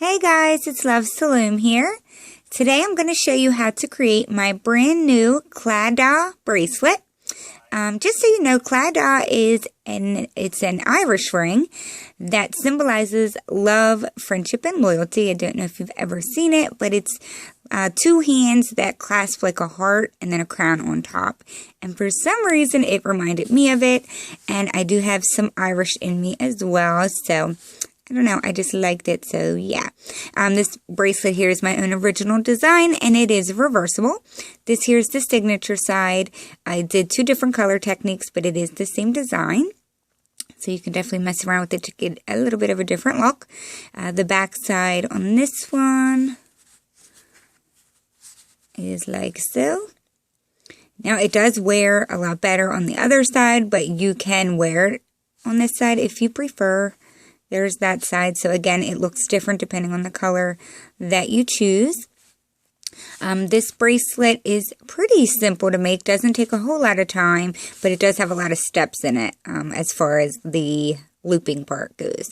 Hey guys, it's Loves to Loom here. Today I'm going to show you how to create my brand new Claddagh bracelet. Just so you know, Claddagh is an Irish ring that symbolizes love, friendship, and loyalty. I don't know if you've ever seen it, but it's two hands that clasp like a heart and then a crown on top. And for some reason, it reminded me of it, and I do have some Irish in me as well, so I don't know, I just liked it, so yeah. This bracelet here is my own original design, and it is reversible. This here is the signature side. I did two different color techniques, but it is the same design. So you can definitely mess around with it to get a little bit of a different look. The back side on this one is like so. Now it does wear a lot better on the other side, but you can wear it on this side if you prefer. There's that side. So again, it looks different depending on the color that you choose. This bracelet is pretty simple to make. Doesn't take a whole lot of time, but it does have a lot of steps in it as far as the looping part goes.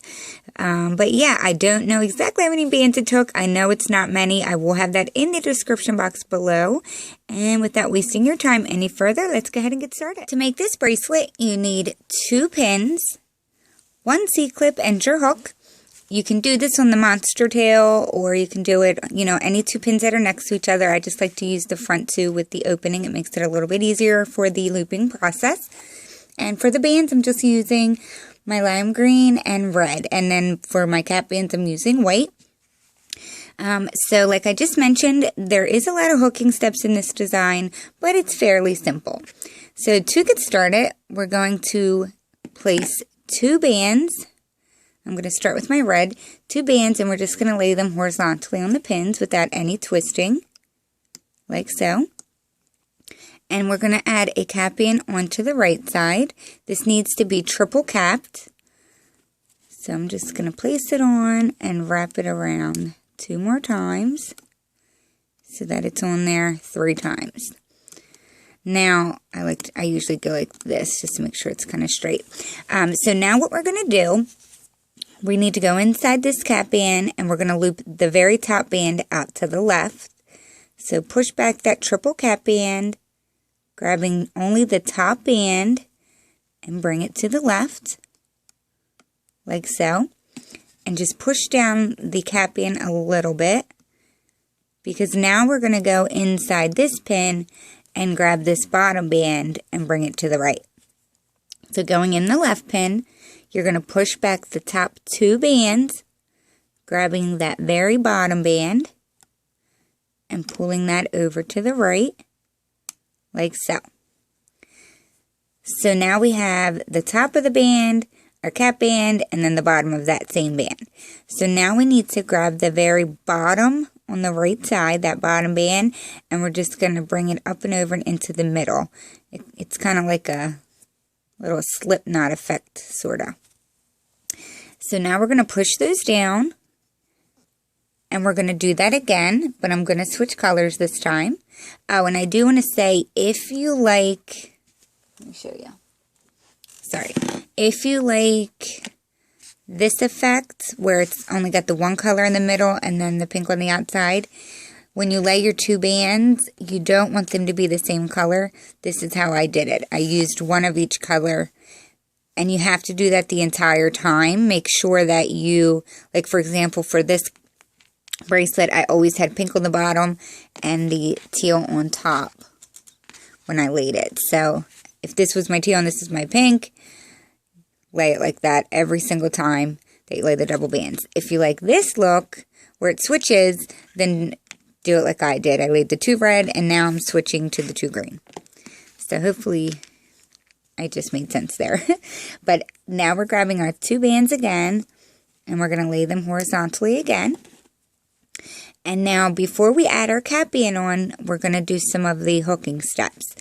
But yeah, I don't know exactly how many bands it took. I know it's not many. I will have that in the description box below. And without wasting your time any further, let's go ahead and get started. To make this bracelet, you need 2 pins, 1 C-clip, and your hook. You can do this on the monster tail, or you can do it, any 2 pins that are next to each other. I just like to use the front 2 with the opening. It makes it a little bit easier for the looping process. And for the bands, I'm just using my lime green and red. And then for my cap bands, I'm using white. So like I just mentioned, there is a lot of hooking steps in this design, but it's fairly simple. So to get started, we're going to place 2 bands. I'm going to start with my red, 2 bands, and we're just going to lay them horizontally on the pins without any twisting, like so. And we're going to add a cap band onto the right side. This needs to be triple capped. So I'm just going to place it on and wrap it around 2 more times so that it's on there 3 times. Now, I usually go like this just to make sure it's kind of straight. So now what we're going to do, we need to go inside this cap band, and we're going to loop the very top band out to the left. So push back that triple cap band, grabbing only the top band, and bring it to the left, like so. And just push down the cap band a little bit, because now we're going to go inside this pin and grab this bottom band and bring it to the right. So going in the left pin, you're going to push back the top 2 bands, grabbing that very bottom band and pulling that over to the right, like so. So now we have the top of the band, our cap band, and then the bottom of that same band. So now we need to grab the very bottom on the right side, that bottom band, and we're just going to bring it up and over and into the middle. It's kind of like a little slip knot effect, sort of. So now we're going to push those down, and we're going to do that again, but I'm going to switch colors this time. Oh, and I do want to say, if you like, let me show you. Sorry. If you like this effect, where it's only got the one color in the middle and then the pink on the outside, when you lay your 2 bands, you don't want them to be the same color. This is how I did it. I used one of each color, and you have to do that the entire time. Make sure that you, like for example, for this bracelet, I always had pink on the bottom and the teal on top when I laid it. So if this was my teal and this is my pink, lay it like that every single time that you lay the double bands. If you like this look, where it switches, then do it like I did. I laid the 2 red, and now I'm switching to the 2 green. So hopefully I just made sense there. But now we're grabbing our 2 bands again, and we're going to lay them horizontally again. And now before we add our cap band on, we're going to do some of the hooking steps.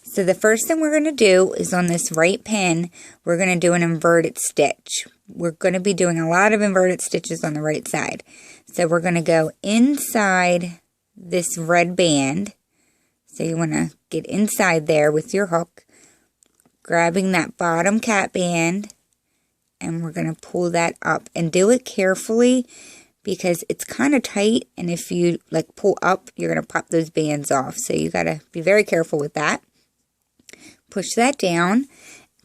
So the first thing we're going to do is on this right pin, we're going to do an inverted stitch. We're going to be doing a lot of inverted stitches on the right side. So we're going to go inside this red band. So you want to get inside there with your hook, grabbing that bottom cap band, and we're going to pull that up, and do it carefully because it's kind of tight, and if you like pull up, you're going to pop those bands off. So you got to be very careful with that. Push that down.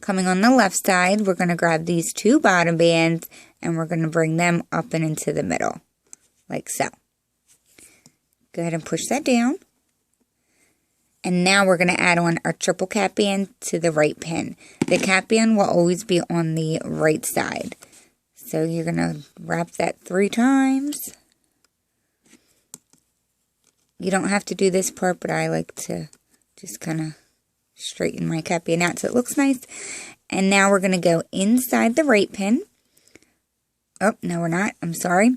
Coming on the left side, we're going to grab these 2 bottom bands and we're going to bring them up and into the middle, like so. Go ahead and push that down. And now we're going to add on our triple cap band to the right pin. The cap band will always be on the right side. So you're going to wrap that 3 times. You don't have to do this part, but I like to just kind of straighten my cap band out so it looks nice. And now we're going to go inside the right pin. Oh, no we're not. I'm sorry.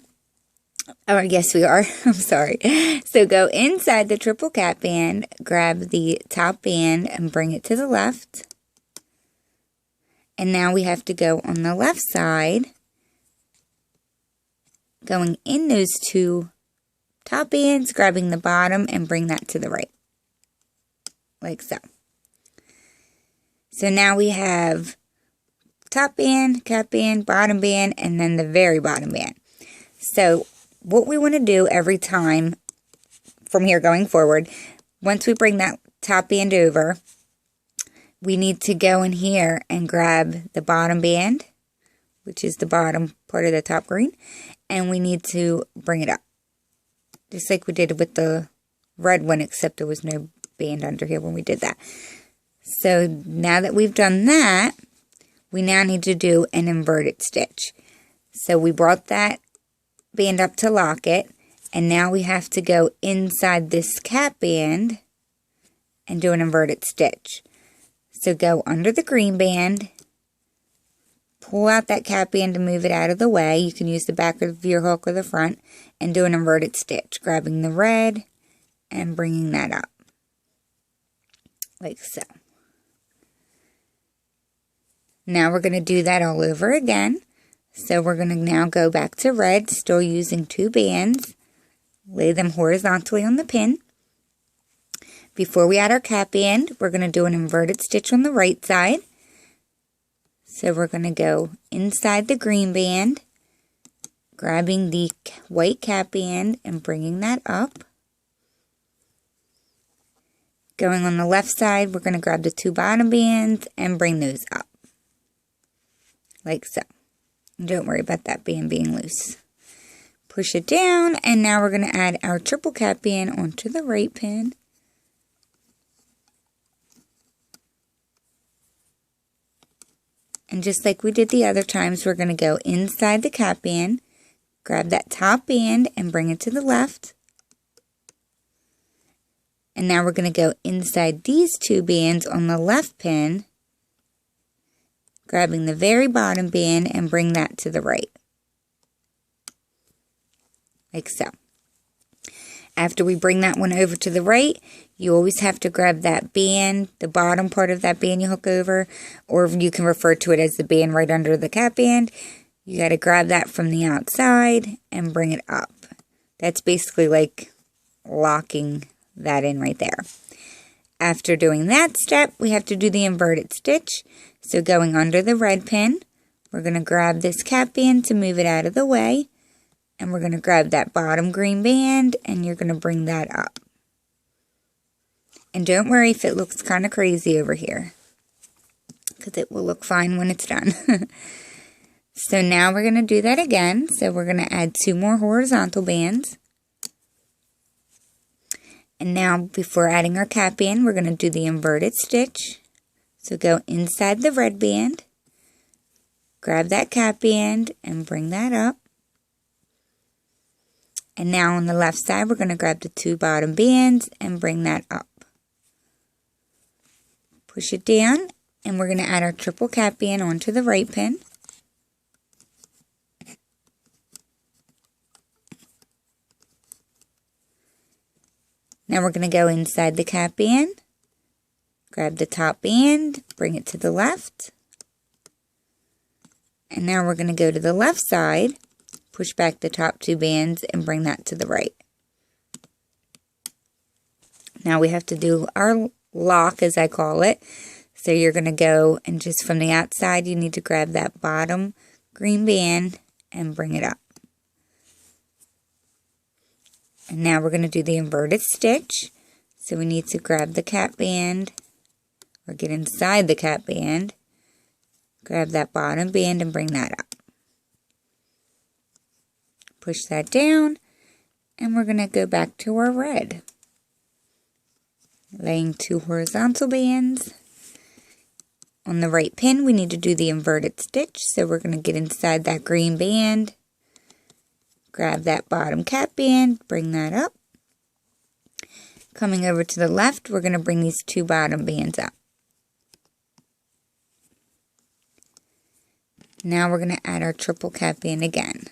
Oh, yes we are. I'm sorry. So go inside the triple cap band, grab the top band and bring it to the left. And now we have to go on the left side, going in those 2 top bands, grabbing the bottom and bring that to the right, like so. So now we have top band, cap band, bottom band, and then the very bottom band. So what we want to do every time from here going forward, once we bring that top band over, we need to go in here and grab the bottom band, which is the bottom part of the top green, and we need to bring it up. Just like we did with the red one, except there was no band under here when we did that. So now that we've done that, we now need to do an inverted stitch. So we brought that band up to lock it, and now we have to go inside this cap band and do an inverted stitch. So go under the green band, pull out that cap band to move it out of the way. You can use the back of your hook or the front, and do an inverted stitch, grabbing the red and bringing that up, like so. Now we're going to do that all over again. So we're going to now go back to red, still using 2 bands, lay them horizontally on the pin. Before we add our cap band, we're going to do an inverted stitch on the right side. So we're going to go inside the green band, grabbing the white cap band and bringing that up. Going on the left side, we're going to grab the 2 bottom bands and bring those up, like so. Don't worry about that band being loose. Push it down, and now we're going to add our triple cap band onto the right pin. And just like we did the other times, we're going to go inside the cap band, grab that top band and bring it to the left. And now we're going to go inside these 2 bands on the left pin, grabbing the very bottom band and bring that to the right, like so. After we bring that one over to the right, you always have to grab that band, the bottom part of that band you hook over, or you can refer to it as the band right under the cap band. You got to grab that from the outside and bring it up. That's basically like locking that in right there. After doing that step, we have to do the inverted stitch. So going under the red pin, we're going to grab this cap band to move it out of the way. And we're going to grab that bottom green band and you're going to bring that up. And don't worry if it looks kind of crazy over here, because it will look fine when it's done. So now we're going to do that again. So we're going to add 2 more horizontal bands. And now before adding our cap band, we're going to do the inverted stitch. So go inside the red band, grab that cap band and bring that up. And now on the left side, we're going to grab the 2 bottom bands and bring that up. Push it down, and we're going to add our triple cap band onto the right pin. Now we're going to go inside the cap band, grab the top band, bring it to the left. And now we're going to go to the left side, push back the top 2 bands and bring that to the right. Now we have to do our lock, as I call it. So you're going to go and just from the outside, you need to grab that bottom green band and bring it up. And now we're going to do the inverted stitch. So we need to grab the cap band, or get inside the cap band, grab that bottom band and bring that up. Push that down, and we're going to go back to our red. Laying 2 horizontal bands. On the right pin, we need to do the inverted stitch, so we're going to get inside that green band, grab that bottom cap band, bring that up. Coming over to the left, we're going to bring these 2 bottom bands up. Now we're going to add our triple cap band again.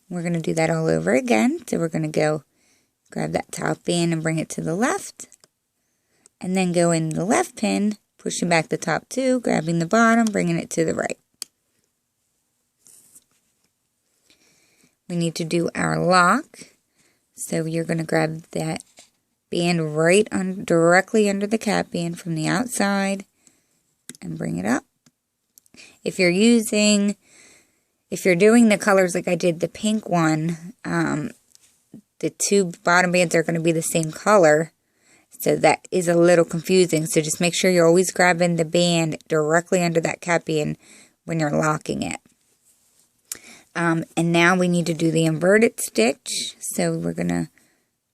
We're going to do that all over again, so we're going to go grab that top band and bring it to the left, and then go in the left pin, pushing back the top 2, grabbing the bottom, bringing it to the right. We need to do our lock, so you're going to grab that band right directly under the cap band from the outside and bring it up. If you're doing the colors like I did the pink one, the 2 bottom bands are going to be the same color, so that is a little confusing. So just make sure you're always grabbing the band directly under that cap band when you're locking it. And now we need to do the inverted stitch. So we're going to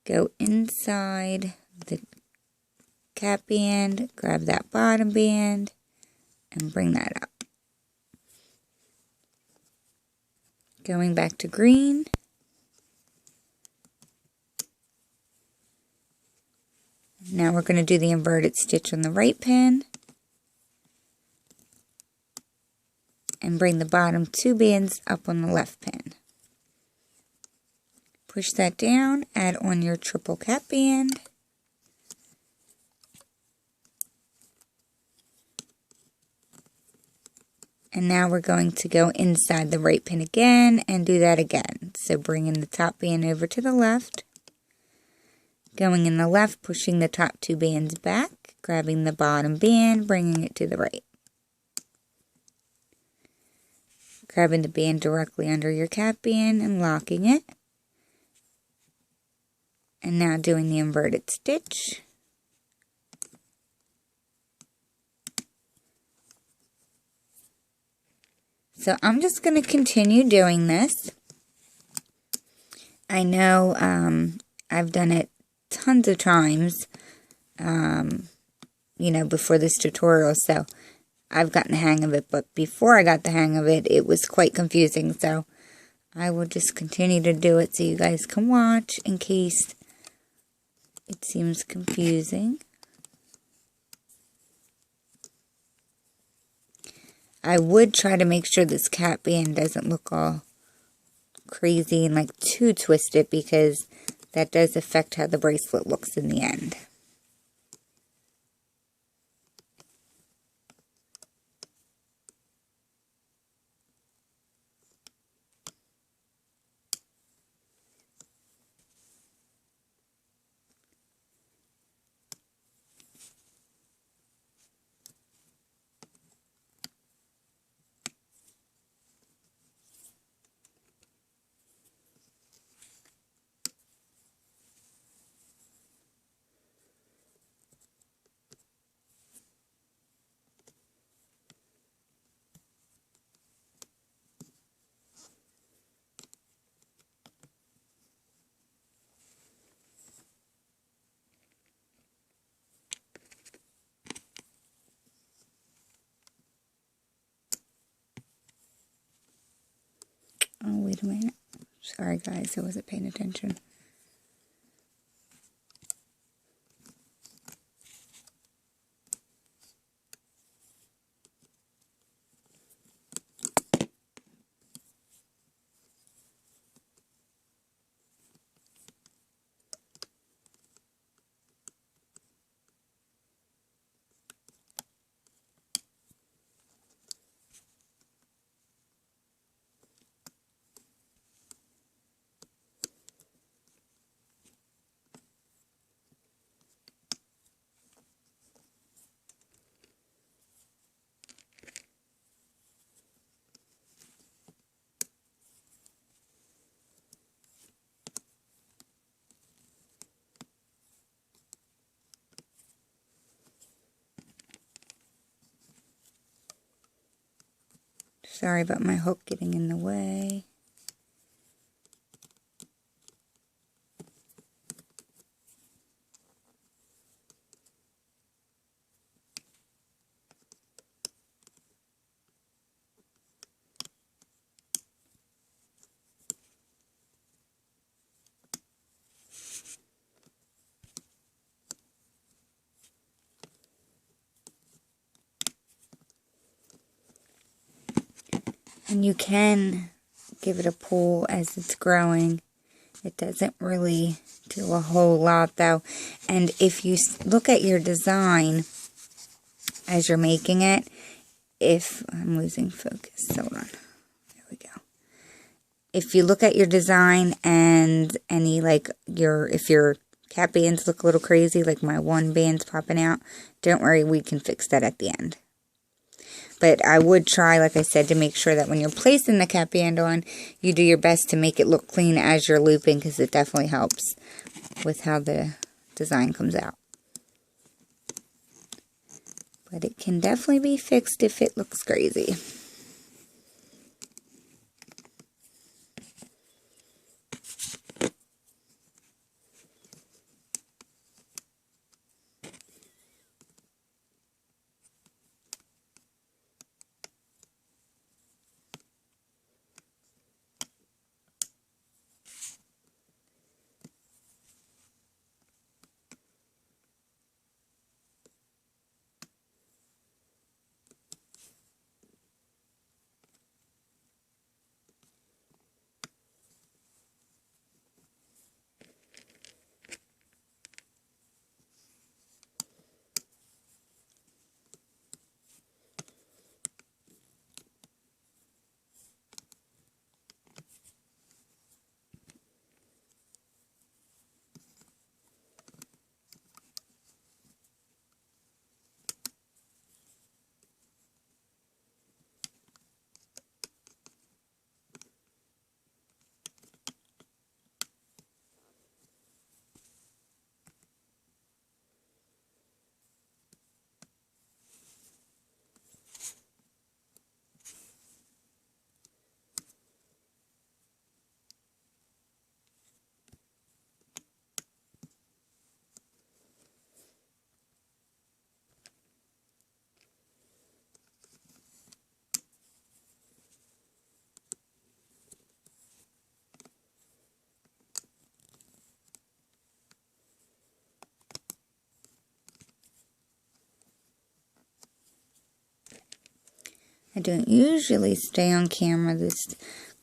go inside the cap band, grab that bottom band, and bring that up. Going back to green. Now we're going to do the inverted stitch on the right pin. And bring the bottom 2 bands up on the left pin. Push that down, add on your triple cap band. And now we're going to go inside the right pin again and do that again. So bringing the top band over to the left. Going in the left, pushing the top 2 bands back, grabbing the bottom band, bringing it to the right. Grabbing the band directly under your cap band and locking it. And now doing the inverted stitch. So I'm just going to continue doing this. I know I've done it tons of times, before this tutorial, so I've gotten the hang of it, but before I got the hang of it, it was quite confusing, so I will just continue to do it so you guys can watch in case it seems confusing. I would try to make sure this cap band doesn't look all crazy and like too twisted, because that does affect how the bracelet looks in the end. Oh, wait a minute. Sorry, guys, I wasn't paying attention. Sorry about my hook getting in the way. And you can give it a pull as it's growing. It doesn't really do a whole lot though. And if you look at your design as you're making it, if I'm losing focus, hold on. There we go. If you look at your design and any if your cap bands look a little crazy, like my one band's popping out, don't worry, we can fix that at the end. But I would try, like I said, to make sure that when you're placing the cap band on, you do your best to make it look clean as you're looping, because it definitely helps with how the design comes out. But it can definitely be fixed if it looks crazy. I don't usually stay on camera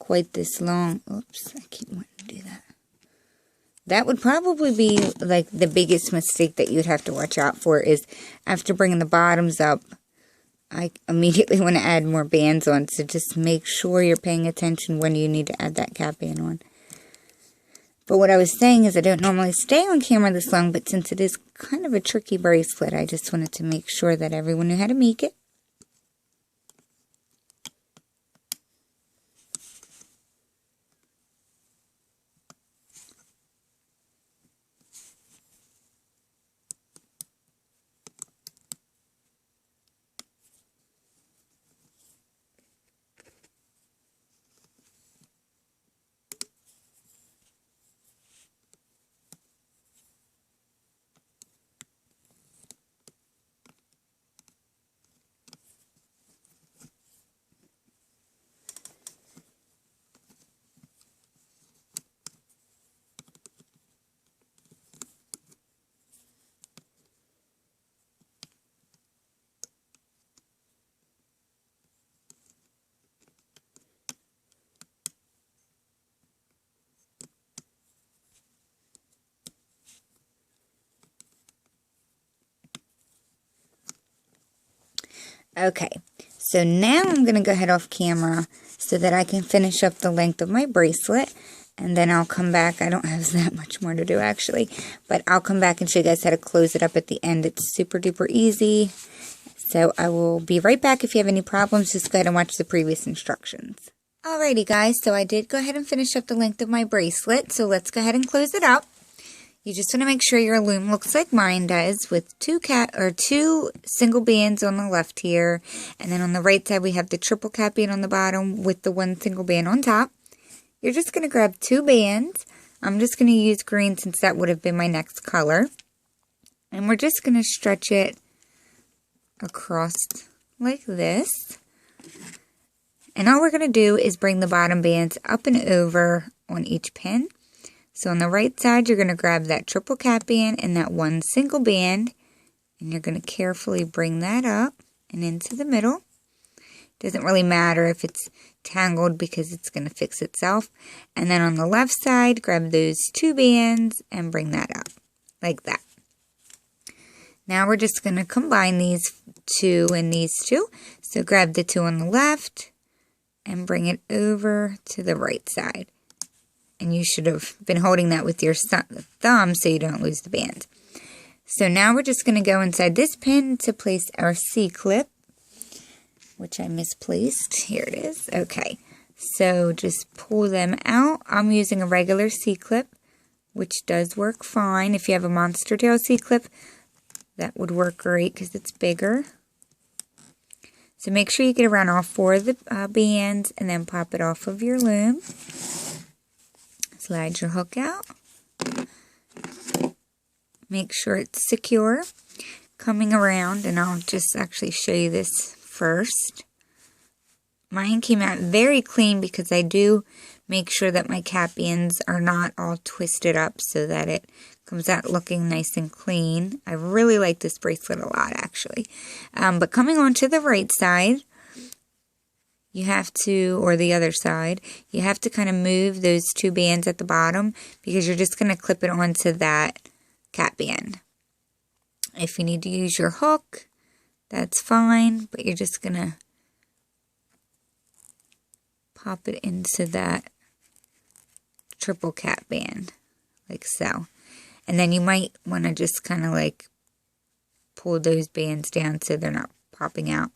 quite this long. Oops, I keep wanting to do that. That would probably be like the biggest mistake that you'd have to watch out for, is after bringing the bottoms up, I immediately want to add more bands on. So just make sure you're paying attention when you need to add that cap band on. But what I was saying is I don't normally stay on camera this long, but since it is kind of a tricky bracelet, I just wanted to make sure that everyone knew how to make it. Okay, so now I'm going to go ahead off camera so that I can finish up the length of my bracelet, and then I'll come back. I don't have that much more to do actually, but I'll come back and show you guys how to close it up at the end. It's super duper easy. So I will be right back. If you have any problems, just go ahead and watch the previous instructions. Alrighty guys, so I did go ahead and finish up the length of my bracelet, so let's go ahead and close it up. You just want to make sure your loom looks like mine does, with two single bands on the left here, and then on the right side we have the triple cap band on the bottom with the one single band on top. You're just going to grab 2 bands. I'm just going to use green since that would have been my next color. And we're just going to stretch it across like this. And all we're going to do is bring the bottom bands up and over on each pin. So on the right side, you're going to grab that triple cap band and that one single band, and you're going to carefully bring that up and into the middle. Doesn't really matter if it's tangled because it's going to fix itself. And then on the left side, grab those 2 bands and bring that up like that. Now we're just going to combine these 2 and these 2. So grab the 2 on the left and bring it over to the right side. And you should have been holding that with your thumb so you don't lose the band. So now we're just going to go inside this pin to place our C-clip, which I misplaced. Here it is. Okay, so just pull them out. I'm using a regular C-clip, which does work fine. If you have a monster tail C-clip, that would work great because it's bigger. So make sure you get around all 4 of the bands and then pop it off of your loom. Slide your hook out. Make sure it's secure. Coming around, and I'll just actually show you this first. Mine came out very clean because I do make sure that my cap bands are not all twisted up so that it comes out looking nice and clean. I really like this bracelet a lot, actually. But coming on to the right side, you have to, or the other side, you have to kind of move those 2 bands at the bottom because you're just going to clip it onto that cap band. If you need to use your hook, that's fine, but you're just going to pop it into that triple cap band, like so. And then you might want to just kind of like pull those bands down so they're not popping out.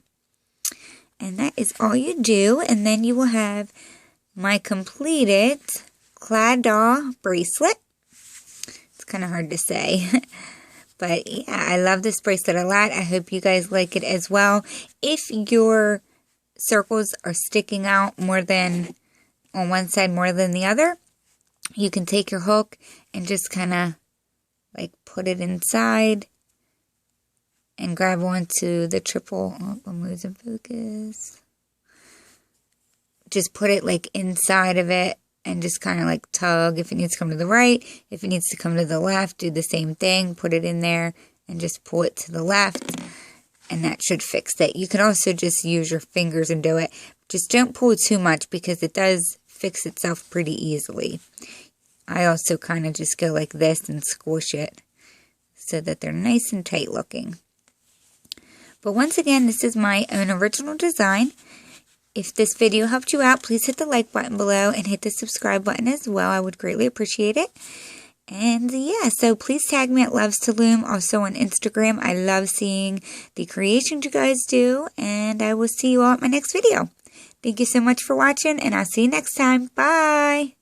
And that is all you do, and then you will have my completed Claddagh bracelet. It's kind of hard to say, but yeah, I love this bracelet a lot. I hope you guys like it as well. If your circles are sticking out more than on one side more than the other, you can take your hook and just kind of like put it inside and grab onto the triple. Oh, I'm losing focus. Just put it like inside of it and just kind of like tug. If it needs to come to the right, if it needs to come to the left, do the same thing. Put it in there and just pull it to the left, and that should fix it. You can also just use your fingers and do it. Just don't pull too much because it does fix itself pretty easily. I also kind of just go like this and squish it so that they're nice and tight looking. But once again, this is my own original design. If this video helped you out, please hit the like button below and hit the subscribe button as well. I would greatly appreciate it. And yeah, so please tag me at Loves to Loom, also on Instagram. I love seeing the creations you guys do, and I will see you all at my next video. Thank you so much for watching, and I'll see you next time. Bye!